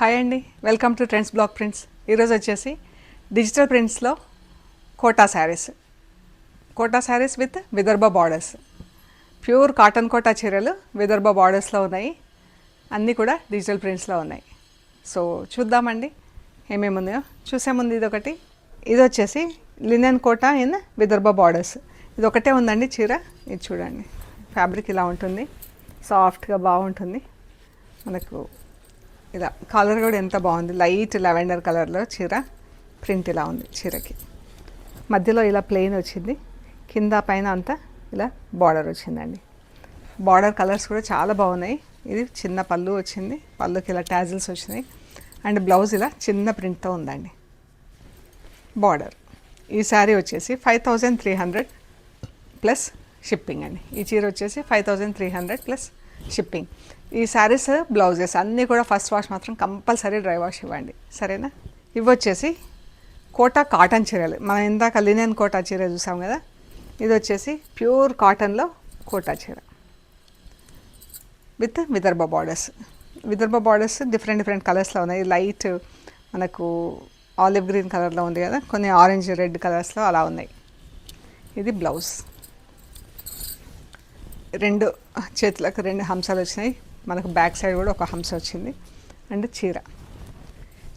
Hi అండి, welcome to Trends Block Prints. ఈరోజు వచ్చేసి డిజిటల్ ప్రింట్స్లో Kota saris with Vidarbha borders, pure cotton Kota చీరలు విదర్భ బార్డర్స్లో ఉన్నాయి. అన్నీ కూడా డిజిటల్ ప్రింట్స్లో ఉన్నాయి. సో చూద్దామండి ఏమేమి ఉన్నాయో. చూసే ముందు ఇది వచ్చేసి linen Kota in Vidarbha borders. ఇది ఒకటే ఉందండి చీర. ఇది చూడండి, ఫ్యాబ్రిక్ ఇలా ఉంటుంది, సాఫ్ట్గా బాగుంటుంది. మనకు ఇలా కలర్ కూడా ఎంత బాగుంది, లైట్ లెవెండర్ కలర్లో చీర. ప్రింట్ ఇలా ఉంది చీరకి, మధ్యలో ఇలా ప్లెయిన్ వచ్చింది, కింద పైన అంతా ఇలా బార్డర్ వచ్చిందండి. బార్డర్ కలర్స్ కూడా చాలా బాగున్నాయి. ఇది చిన్న పళ్ళు వచ్చింది, పళ్ళుకి ఇలా టాజిల్స్ వచ్చినాయి. అండ్ బ్లౌజ్ ఇలా చిన్న ప్రింట్తో ఉందండి. బార్డర్ ఈ శారీ వచ్చేసి 5300 ప్లస్ షిప్పింగ్ అండి. ఈ చీర వచ్చేసి 5300 ప్లస్ షిప్పింగ్. ఈ శారీస్ బ్లౌజెస్ అన్నీ కూడా ఫస్ట్ వాష్ మాత్రం కంపల్సరీ డ్రై వాష్ ఇవ్వండి, సరేనా. ఇవి వచ్చేసి కోటా కాటన్ చీరలు. మనం ఇందాక లినెన్ కోటా చీర చూసాం కదా, ఇది వచ్చేసి ప్యూర్ కాటన్లో కోటా చీర విత్ విదర్భ బార్డర్స్ డిఫరెంట్ కలర్స్లో ఉన్నాయి. లైట్ మనకు ఆలివ్ గ్రీన్ కలర్లో ఉంది కదా, కొన్ని ఆరెంజ్ రెడ్ కలర్స్లో అలా ఉన్నాయి. ఇది బ్లౌజ్, రెండు చేతులకు రెండు హంసాలు వచ్చినాయి, మనకు బ్యాక్ సైడ్ కూడా ఒక హంస వచ్చింది. అండ్ చీర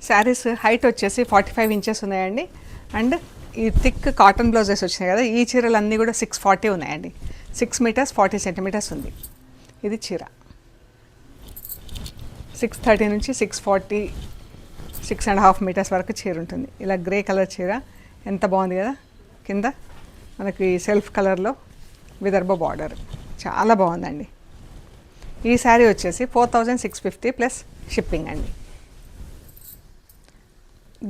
శారీస్ హైట్ వచ్చేసి 45 ఇంచెస్ ఉన్నాయండి. అండ్ ఈ థిక్ కాటన్ బ్లౌజెస్ వచ్చినాయి కదా, ఈ చీరలు అన్నీ కూడా 640 ఉన్నాయండి. 6 మీటర్స్ 40 సెంటీమీటర్స్ ఉంది. ఇది చీర 630 నుంచి 640, 6.5 మీటర్స్ వరకు చీర ఉంటుంది. ఇలా గ్రే కలర్ చీర ఎంత బాగుంది కదా, కింద మనకి సెల్ఫ్ కలర్లో విదర్భ బార్డర్ చాలా బాగుందండి. ఈ శారీ వచ్చేసి 4650 ప్లస్ షిప్పింగ్ అండి.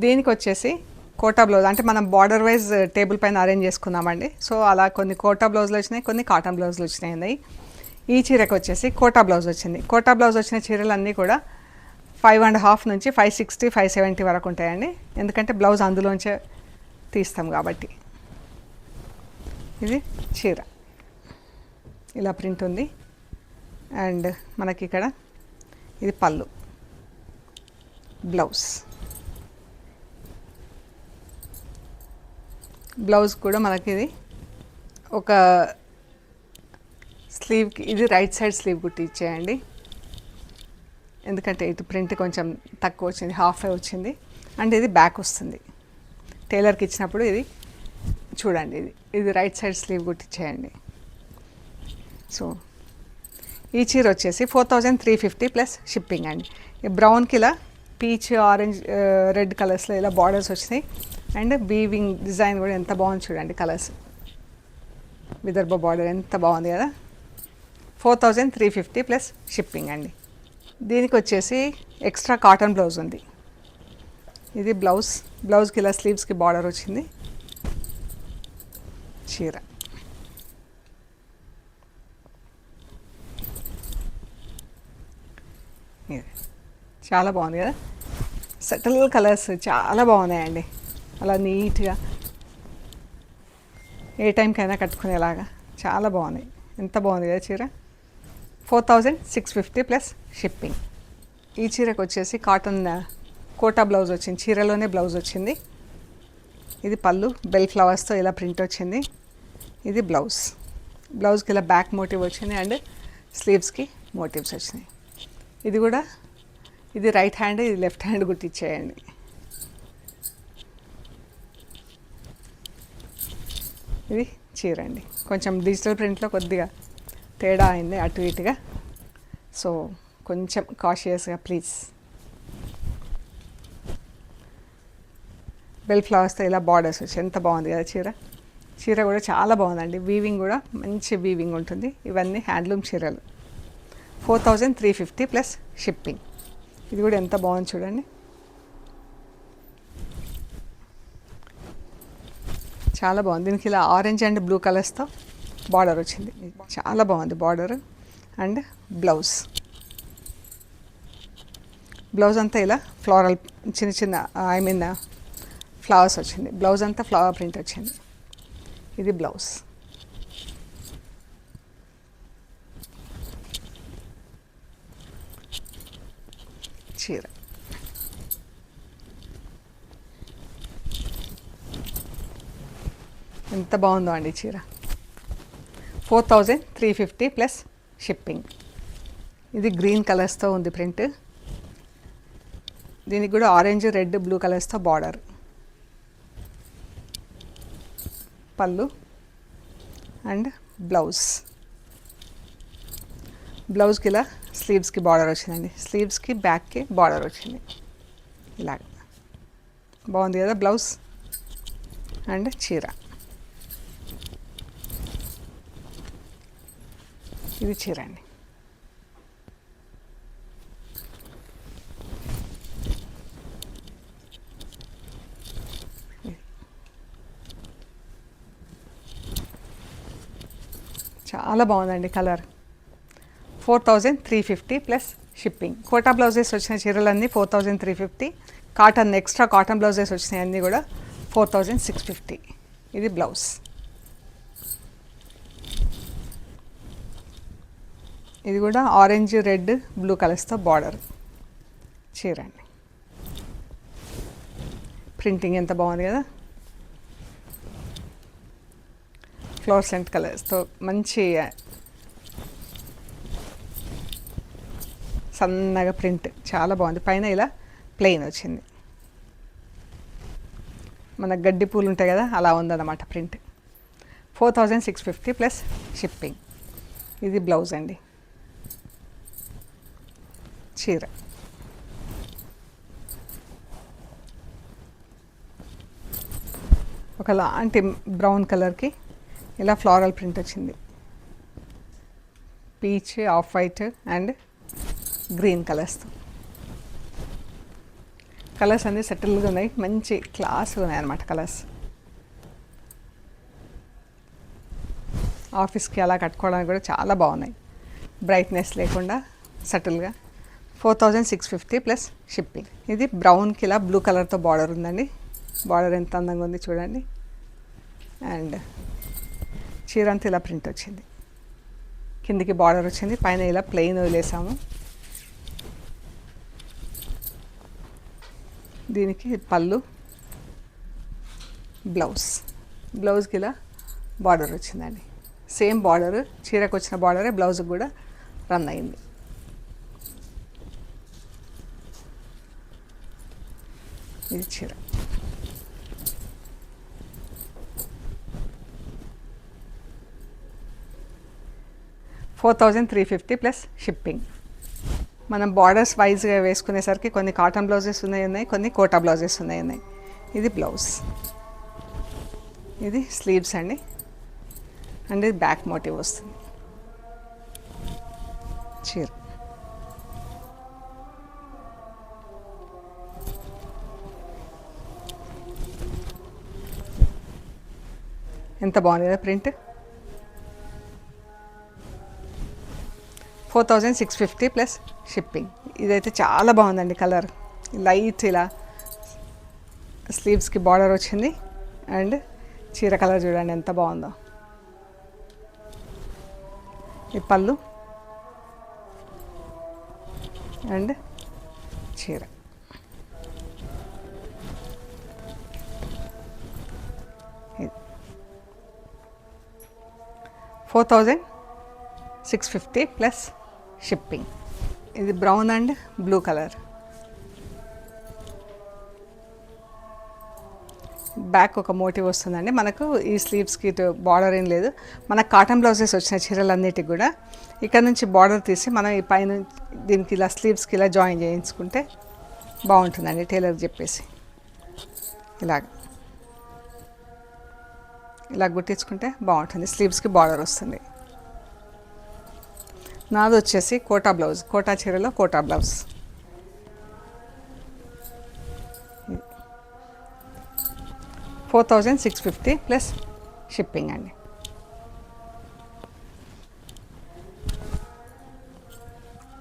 దీనికి వచ్చేసి కోటా బ్లౌజ్, అంటే మనం బార్డర్ వైజ్ టేబుల్ పైన అరేంజ్ చేసుకున్నామండి. సో అలా కొన్ని కోటా బ్లౌజులు వచ్చినాయి, కొన్ని కాటన్ బ్లౌజులు వచ్చినాయి. ఈ చీరకు వచ్చేసి కోటా బ్లౌజ్ వచ్చింది. కోటా బ్లౌజ్ వచ్చిన చీరలన్నీ కూడా 5.5 నుంచి 560, 570 వరకు ఉంటాయండి. ఎందుకంటే బ్లౌజ్ అందులోంచే తీస్తాం కాబట్టి. ఇది చీర ఇలా ప్రింట్ ఉంది. అండ్ మనకి ఇక్కడ ఇది పళ్ళు, బ్లౌజ్ కూడా మనకి ఇది ఒక స్లీవ్కి, ఇది రైట్ సైడ్ స్లీవ్ కుట్టి ఇచ్చేయండి. ఎందుకంటే ఇటు ప్రింట్ కొంచెం తక్కువ వచ్చింది, హాఫ్ వచ్చింది. అండ్ ఇది బ్యాక్ వస్తుంది. టైలర్కి ఇచ్చినప్పుడు ఇది చూడండి, ఇది రైట్ సైడ్ స్లీవ్ కుట్టించేయండి. సో ఈ చీర వచ్చేసి 4350 ప్లస్ షిప్పింగ్ అండి. ఈ బ్రౌన్కి ఇలా పీచ్, ఆరెంజ్, రెడ్ కలర్స్లో ఇలా బార్డర్స్ వచ్చినాయి. అండ్ వీవింగ్ డిజైన్ కూడా ఎంత బాగుంది చూడండి, కలర్స్. విదర్భ బార్డర్ ఎంత బాగుంది కదా. 4350 ప్లస్ షిప్పింగ్ అండి. దీనికి వచ్చేసి ఎక్స్ట్రా కాటన్ బ్లౌజ్ ఉంది. ఇది బ్లౌజ్కి ఇలా స్లీవ్స్కి బార్డర్ వచ్చింది. చీర చాలా బాగుంది కదా, సెటిల్ కలర్స్ చాలా బాగున్నాయండి. అలా నీట్గా ఏ టైంకైనా కట్టుకునేలాగా చాలా బాగున్నాయి. ఎంత బాగుంది కదా చీర. 4650 ప్లస్ షిప్పింగ్. ఈ చీరకు వచ్చేసి కాటన్ కోటా బ్లౌజ్ వచ్చింది, చీరలోనే బ్లౌజ్ వచ్చింది. ఇది పళ్ళు, బెల్ ఫ్లవర్స్తో ఇలా ప్రింట్ వచ్చింది. ఇది బ్లౌజ్కి ఇలా బ్యాక్ మోటివ్ వచ్చింది. అండ్ స్లీవ్స్కి మోటివ్స్ వచ్చినాయి. ఇది రైట్ హ్యాండ్, ఇది లెఫ్ట్ హ్యాండ్ గుర్తిచ్చేయండి. ఇది చీర అండి. కొంచెం డిజిటల్ ప్రింట్లో కొద్దిగా తేడా అయింది అటు ఇటుగా, సో కొంచెం కాషియస్గా ప్లీజ్. బెల్ ఫ్లవర్స్తో ఇలా బార్డర్స్ వచ్చి ఎంత బాగుంది కదా చీర కూడా చాలా బాగుందండి. వీవింగ్ కూడా మంచి వీవింగ్ ఉంటుంది. ఇవన్నీ హ్యాండ్లూమ్ చీరలు. 4350 ప్లస్ షిప్పింగ్. ఇది కూడా ఎంత బాగుంది చూడండి, చాలా బాగుంది. దీనికి ఇలా ఆరెంజ్ అండ్ బ్లూ కలర్స్తో బార్డర్ వచ్చింది, చాలా బాగుంది బార్డర్. అండ్ బ్లౌజ్ అంతా ఇలా ఫ్లోరల్ చిన్న ఫ్లవర్స్ వచ్చింది. బ్లౌజ్ అంతా ఫ్లవర్ ప్రింట్ వచ్చింది. ఇది బ్లౌజ్. చీర ఎంత బాగుందో అండి చీర. 4350 ప్లస్ షిప్పింగ్. ఇది గ్రీన్ కలర్స్తో ఉంది ప్రింట్. దీనికి కూడా ఆరెంజ్, రెడ్, బ్లూ కలర్స్తో బార్డర్. పళ్ళు అండ్ బ్లౌజ్. బ్లౌజ్కి ఇలా స్లీవ్స్కి బార్డర్ వచ్చిందండి. స్లీవ్స్కి బ్యాక్కి బార్డర్ వచ్చింది. ఇలాగ బాగుంది కదా బ్లౌజ్ అండ్ చీర. ఇది చీర అండి. చాలా బాగుందండి colour. 4350 plus shipping. Kota blouses వచ్చిన చీరలన్నీ 4350. కాటన్ ఎక్స్ట్రా కాటన్ బ్లౌజెస్ వచ్చినాయి అన్నీ కూడా 4650. ఇది బ్లౌజ్. ఇది కూడా ఆరెంజ్, రెడ్, బ్లూ కలర్స్తో బార్డర్ చీర అండి. ప్రింటింగ్ ఎంత బాగుంది కదా. ఫ్లోరసెంట్ కలర్స్తో మంచి సన్నగా ప్రింట్ చాలా బాగుంది. పైన ఇలా ప్లెయిన్ వచ్చింది. మన గడ్డి పూలు ఉంటాయి కదా అలా ఉందన్నమాట ప్రింట్. 4650 plus shipping. ఇది బ్లౌజ్ అండి. చీర ఒకలాంటి బ్రౌన్ కలర్కి ఇలా ఫ్లోరల్ ప్రింట్ వచ్చింది. Peach, off white and green కలర్స్తో. కలర్స్ అన్నీ సెటిల్గా ఉన్నాయి, మంచి క్లాస్గా ఉన్నాయి అన్నమాట కలర్స్. ఆఫీస్కి అలా కట్టుకోవడానికి కూడా చాలా బాగున్నాయి. బ్రైట్నెస్ లేకుండా సెటిల్గా. 4650 ప్లస్ షిప్పింగ్. ఇది బ్రౌన్కి ఇలా బ్లూ కలర్తో బార్డర్ ఉందండి. బార్డర్ ఎంత అందంగా ఉంది చూడండి. అండ్ చీర అంతా ఇలా ప్రింట్ వచ్చింది. కిందికి బార్డర్ వచ్చింది, పైన ఇలా ప్లెయిన్ వదిలేసాము. దీనికి పళ్ళు, బ్లౌజ్. బ్లౌజ్కి ఇలా బార్డర్ వచ్చిందండి. సేమ్ బార్డర్, చీరకు వచ్చిన బార్డరే బ్లౌజ్కి కూడా రన్ అయింది. ఇది చీర. $4350 ప్లస్ షిప్పింగ్. మనం బార్డర్స్ వైజ్గా వేసుకునేసరికి కొన్ని కాటన్ బ్లౌజెస్ ఉన్నాయి, కొన్ని కోటా బ్లౌజెస్ ఉన్నాయి. ఇది బ్లౌజ్. ఇది స్లీవ్స్ అండి. అండ్ ఇది బ్యాక్ మోటివ్ వస్తుంది. చీర ఎంత బాగుంది కదా ప్రింట్. 4650 plus shipping. ఇదైతే చాలా బాగుందండి కలర్. లైట్ ఇలా స్లీవ్స్కి బార్డర్ వచ్చింది. అండ్ చీర కలర్ చూడండి ఎంత బాగుందో. ఈ పళ్ళు అండ్ చీర. ఇది 4650 ప్లస్ షిప్పింగ్. ఇది brown and blue colour. Back ఒక మోటివ్ వస్తుందండి. మనకు ఈ స్లీవ్స్కి బార్డర్ ఏం లేదు. మనకు కాటన్ బ్లౌజెస్ వచ్చిన చీరలన్నిటికి కూడా ఇక్కడ నుంచి బార్డర్ తీసి మనం ఈ పైన దీనికి ఇలా స్లీవ్స్కి ఇలా జాయిన్ చేయించుకుంటే బాగుంటుందండి టైలర్ చెప్పేసి. ఇలా గుట్టించుకుంటే బాగుంటుంది. స్లీవ్స్కి బార్డర్ వస్తుంది. నాది వచ్చేసి కోటా బ్లౌజ్. కోటా చీరలో కోటా బ్లౌజ్. 4650 ప్లస్ షిప్పింగ్ అండి.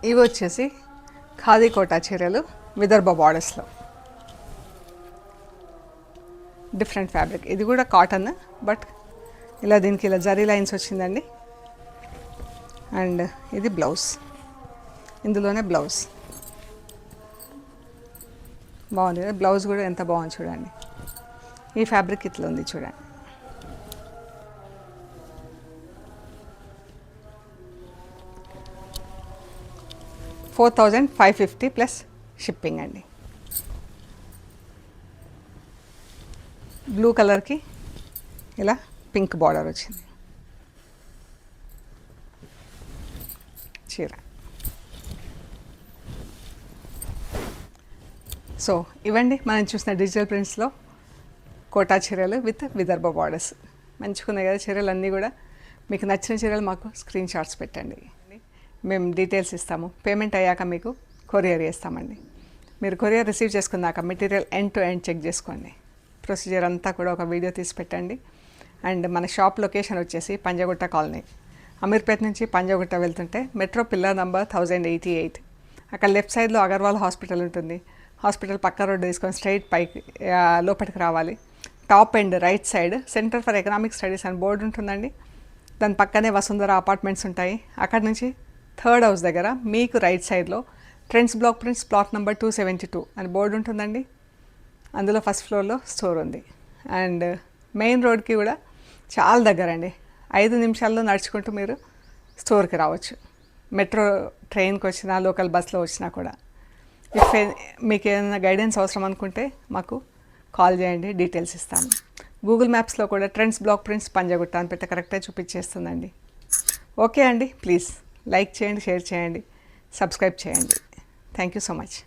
ఇవి వచ్చేసి ఖాదీ కోటా చీరలు విదర్భ బార్డర్స్లో. Different fabric. ఇది కూడా కాటన్, బట్ ఇలా దీనికి ఇలా జరీ లైన్స్ వచ్చిందండి. అండ్ ఇది బ్లౌజ్. ఇందులోనే బ్లౌజ్ బాగుంది కదా. బ్లౌజ్ కూడా ఎంత బాగుంది చూడండి. ఈ ఫ్యాబ్రిక్ ఇట్లా ఉంది చూడండి. 4550 ప్లస్ షిప్పింగ్ అండి. బ్లూ కలర్కి ఇలా పింక్ బార్డర్ వచ్చింది చీర. సో ఇవండి మనం చూసిన డిజిటల్ ప్రింట్స్లో కోటా చీరలు విత్ విదర్భ బార్డర్స్. మంచుకున్నాయి కదా చీరలు అన్నీ కూడా. మీకు నచ్చిన చీరలు మాకు స్క్రీన్ షాట్స్ పెట్టండి, మేము డీటెయిల్స్ ఇస్తాము. పేమెంట్ అయ్యాక మీకు కొరియర్ చేస్తామండి. మీరు కొరియర్ రిసీవ్ చేసుకున్నాక material end to end check చేసుకోండి. ప్రొసీజర్ అంతా కూడా ఒక వీడియో తీసి పెట్టండి. అండ్ మన షాప్ లొకేషన్ వచ్చేసి పంజగుట్ట కాలనీ, అమీర్పేట్ నుంచి పంజగుట్ట వెళ్తుంటే మెట్రో పిల్లర్ నంబర్ 1088. అక్కడ లెఫ్ట్ సైడ్లో అగర్వాల్ హాస్పిటల్ ఉంటుంది. హాస్పిటల్ పక్క రోడ్డు తీసుకొని స్ట్రైట్ పైకి లోపలికి రావాలి. Top end right side centre for economic studies అని బోర్డు ఉంటుందండి. దాని పక్కనే వసుంధర అపార్ట్మెంట్స్ ఉంటాయి. అక్కడ నుంచి థర్డ్ హౌస్ దగ్గర మీకు రైట్ సైడ్లో trends Block prints plot number 272 అని బోర్డు ఉంటుందండి. అందులో ఫస్ట్ ఫ్లోర్లో స్టోర్ ఉంది. అండ్ మెయిన్ రోడ్కి కూడా చాలా దగ్గర అండి. 5 నిమిషాల్లో నడుచుకుంటూ మీరు స్టోర్కి రావచ్చు. మెట్రో ట్రైన్కి వచ్చినా లోకల్ బస్లో వచ్చినా కూడా. మీకు ఏదైనా గైడెన్స్ అవసరం అనుకుంటే మాకు కాల్ చేయండి, డీటెయిల్స్ ఇస్తాము. గూగుల్ మ్యాప్స్లో కూడా ట్రెండ్స్ బ్లాక్ ప్రింట్స్ పంజగుట్ట అని పెట్టి కరెక్ట్గా చూపించేస్తుందండి. ఓకే అండి, ప్లీజ్ లైక్ చేయండి, షేర్ చేయండి, సబ్స్క్రైబ్ చేయండి. Thank you so much.